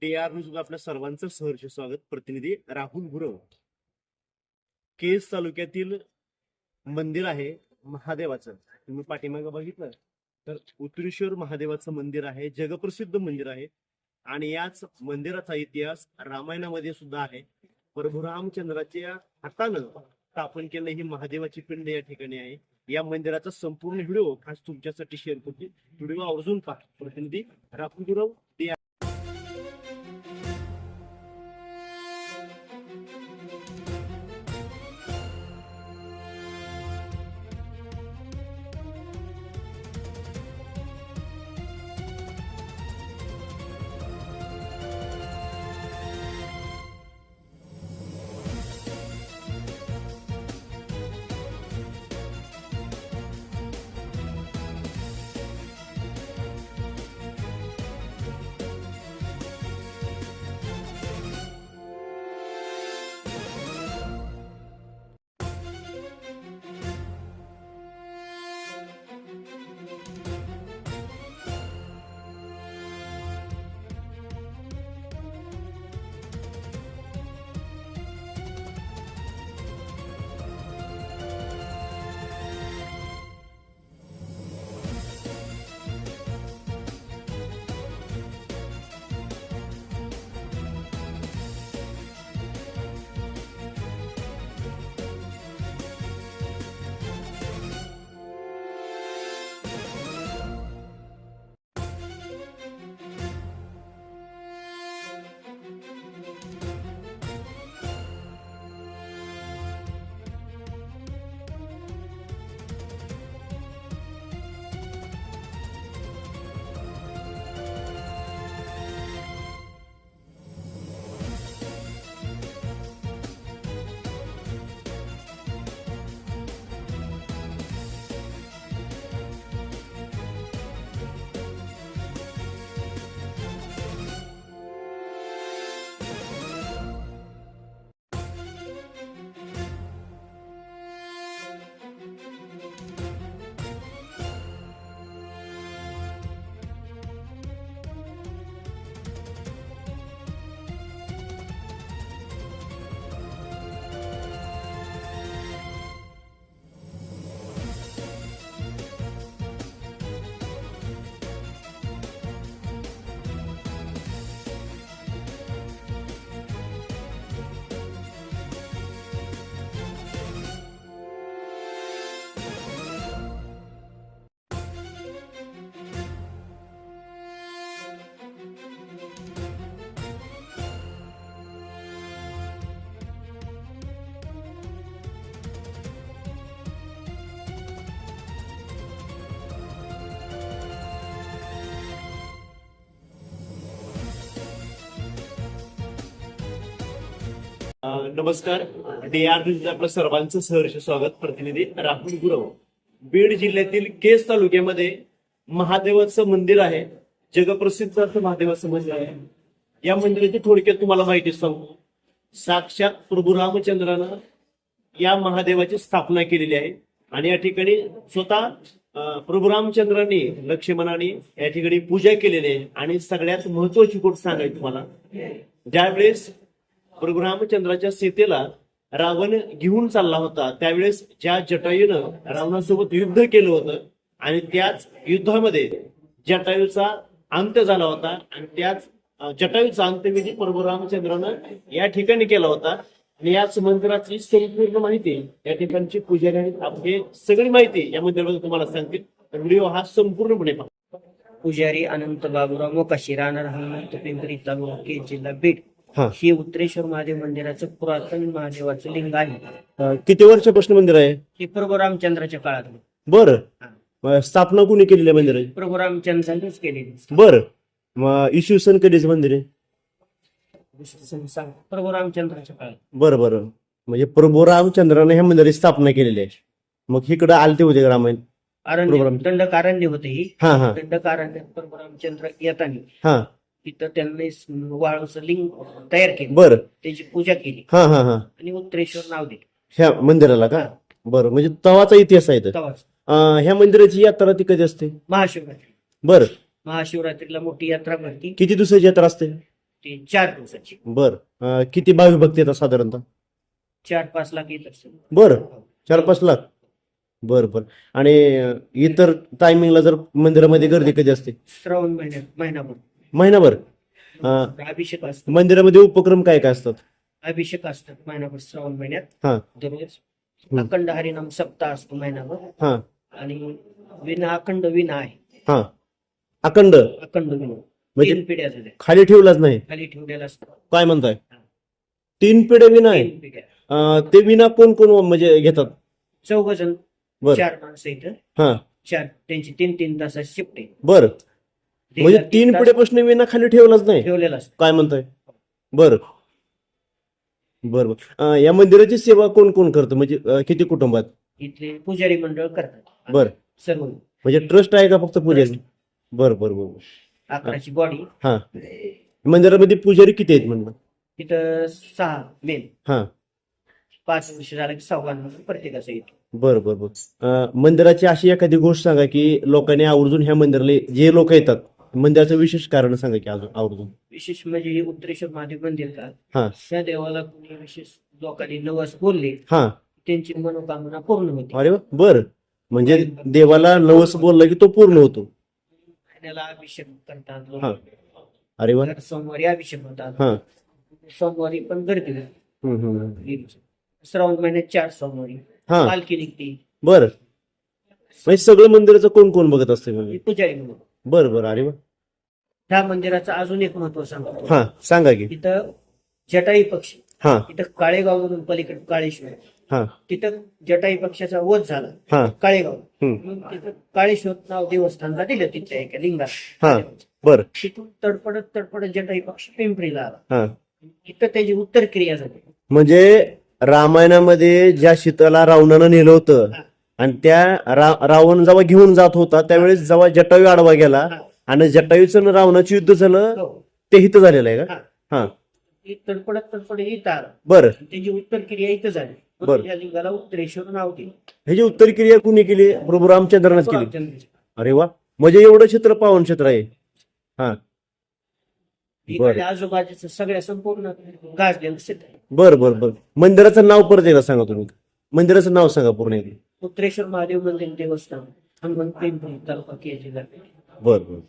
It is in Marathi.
DR न्यूज आपल्या सर्वांचं सहर्ष स्वागत. प्रतिनिधी राहुल गुरव. केज तालुक्यातील मंदिर आहे महादेवाचं. तुम्ही पाठीमागं बघितलं तर उत्तरेश्वर महादेवाचं मंदिर आहे, जगप्रसिद्ध मंदिर आहे. आणि याच मंदिराचा इतिहास रामायणामध्ये सुद्धा आहे. प्रभू रामचंद्राच्या हातानं स्थापन केलेली ही महादेवाची पिंड या ठिकाणी आहे. या मंदिराचा संपूर्ण व्हिडिओ खास तुमच्यासाठी शेअर करतो. व्हिडिओ आवर्जून पहा. प्रतिनिधी राहुल गुरव. नमस्कार. DR न्यूज आपलं सर्वांचं सहर्ष स्वागत. प्रतिनिधी राहुल गुरव. बीड जिल्ह्यातील केज तालुक्यामध्ये महादेवाचं मंदिर आहे, जगप्रसिद्ध असं महादेवाचं मंदिर आहे. या मंदिराची थोडक्यात तुम्हाला माहिती सांगतो. साक्षात प्रभू रामचंद्रानं या महादेवाची स्थापना केलेली आहे आणि या ठिकाणी स्वतः प्रभू रामचंद्रांनी लक्ष्मणाने या ठिकाणी पूजा केलेली आहे. आणि सगळ्यात महत्वाची गोष्ट सांगायची तुम्हाला, ज्यावेळेस प्रभू रामचंद्राच्या सीतेला रावण घेऊन चालला होता त्यावेळेस ज्या जटायूनं रावणासोबत युद्ध केलं होतं आणि त्याच युद्धामध्ये जटायूचा अंत झाला होता आणि त्याच जटायूचा अंत्यविधी प्रभू रामचंद्रानं या ठिकाणी केला होता. आणि याच मंदिराची संपूर्ण माहिती, या ठिकाणची पुजारी आहेत, आपली सगळी माहिती या मंदिराबद्दल तुम्हाला सांगतील. तर व्हिडिओ हा संपूर्णपणे पहा. पुजारी अनंत बाबुराव मोकाशी, राहणार हनुमंत पिंपरी, तालुका केज, जिल्हा बीड. हे उत्तरेश्वर महादेव मंदिराचं पुरातन महादेवाचं लिंग आहे. किती वर्षापासून मंदिर आहे? हे प्रभू रामचंद्राच्या काळात. बरं. स्थापना कोणी केलेली आहे मंदिराची? प्रभू रामचंद्रानेच केलेली. बरं. मग इसवी सन कधीच मंदिर आहे? प्रभू रामचंद्राच्या काळात. बरं बरं. म्हणजे प्रभू रामचंद्राने ह्या मंदिराची स्थापना केलेली आहे. मग इकडे आलते होते का रामायण? दंडकारण्य होते ही. हा हा दंडकारण्य प्रभू रामचंद्र येताना हा तिथं त्यांनी वाळूचं लिंग तयार केलं. बरं. त्याची पूजा केली हा हा हा आणि उत्तरेश्वर नाव दिलं ह्या मंदिराला का? बरं. म्हणजे तवाचा इतिहास आहे. तेव्हाच ह्या मंदिराची यात्रा ती कधी असते? महाशिवरात्री. बरं. महाशिवरात्रीला मोठी यात्रा भरती. किती दिवसाची यात्रा असते? ती 4 दिवसाची. बर. किती भावी भक्त येतात साधारणतः? 4-5 लाख येत असतील. बर. 4-5 लाख. बर बर. आणि इतर टायमिंगला जर मंदिरामध्ये गर्दी कधी असते? श्रावण महिनाभर महिनाभर. अभिषेक असतो. मंदिरामध्ये उपक्रम काय काय असतात? अभिषेक असतात महिनाभर श्रावण महिन्यात. हा दररोज अखंड हरिनाम सप्ताह असतो महिनाभर. हा आणि विना अखंड विना आहे. हा. अखंड अखंड विना म्हणजे 3 पिढ्या झाल्या खाली ठेवलाच नाही? खाली ठेवलेला असतो. काय म्हणताय? 3 पिढ्या विना आहे? 3 पिढ्या. ते विना कोण कोण म्हणजे घेतात? 4 जण. बर. 4 माणसं इथं. हा 4 त्यांची 3-3 तासाची शिफ्ट आहे. बर. म्हणजे 3 पिढ्यापासून विना खाली ठेवलाच नाही? ठेवलेला असतो. काय म्हणताय? बर बर बर. या मंदिराची सेवा कोण कोण करतं म्हणजे किती कुटुंबात? इथले पुजारी मंडळ करतात बर. सर्व. म्हणजे ट्रस्ट आहे का फक्त पुजारी? बर बर बर. 11ची बॉडी. हा. मंदिरामध्ये पुजारी किती आहेत म्हणलं? तिथं 6 मेन. हा 5 वर्ष झालं की 6 नंबर प्रत्येकाचं येतो. बर बर बर. मंदिराची अशी एखादी गोष्ट सांगा की लोकांनी आवर्जून ह्या मंदिराला जे लोक येतात मंदिराचं विशेष कारण सांगा की अजून आवर्जून. विशेष म्हणजे हे उत्तरेश्वर महादेव मंदिर का हा त्या देवाला कोणी विशेष लोकांनी नवस बोलले हा. त्यांची मनोकामना पूर्ण होते. अरे वा. बर. म्हणजे देवाला नवस बोलला की तो पूर्ण होतो. महिन्याला अभिषेक करतात लोक. हा. अरे वा. दर सोमवारी अभिषेक होतात. हा. सोमवारी पण गर्दी होते. हम्म. श्रावण महिन्यात 4 सोमवारी हा. पालखी निघते. बर. म्हणजे सगळं मंदिराचं कोण कोण बघत असते म्हणजे? पुजारी म्हणून. बर बर. अरे वा. ह्या मंदिराचं अजून एक महत्व सांगतो. हा सांगा की. इथं जटाई पक्षी. हा इथं काळेगाव मधून पलीकडे काळेश्वर. हा तिथं जटाई पक्षाचा वध झाला. हा. काळेगाव. हम्म. मग तिथं काळेश्वर नाव देवस्थानला दिलं तिथल्या एका लिंगाला. हा. बर. तिथून तडपडत जटाई पक्षी पिंपरीला आला. हा. इथं त्याची उत्तर क्रिया झाली. म्हणजे रामायणामध्ये ज्या सीताला रावणानं नेलं होतं हा. आणि त्या रावण जेव्हा घेऊन जात होता त्यावेळेस जेव्हा जटायू आडवा गेला हा. आणि जटायूचं आणि रावणाचं युद्ध झालं हो. ते इथं झालेलं आहे का? हा. हा. ती तडपडत इथं आला. बर. त्याची उत्तर क्रिया इथं झाली. बरं. मग या लिंगाला उत्तरेश्वर नाव दिलं. ह्याची उत्तर क्रिया कुणी केली? प्रभू रामचंद्रानंच केली. रामचंद्राचं. अरे वा. म्हणजे एवढं क्षेत्र पावन क्षेत्र आहे. हा. इकडे आजूबाजूचं सगळ्या संपूर्ण गाजलेलं क्षेत्र आहे. बर बर बर. मंदिराचं नाव परत एकदा सांगा तुम्ही. मंदिराचं नाव सांगा पूर्ण एकदा. उत्तरेश्वर महादेव मंदिर देवस्थान हनुमान पिंपरी तालुका केज जिल्हा. बर बर.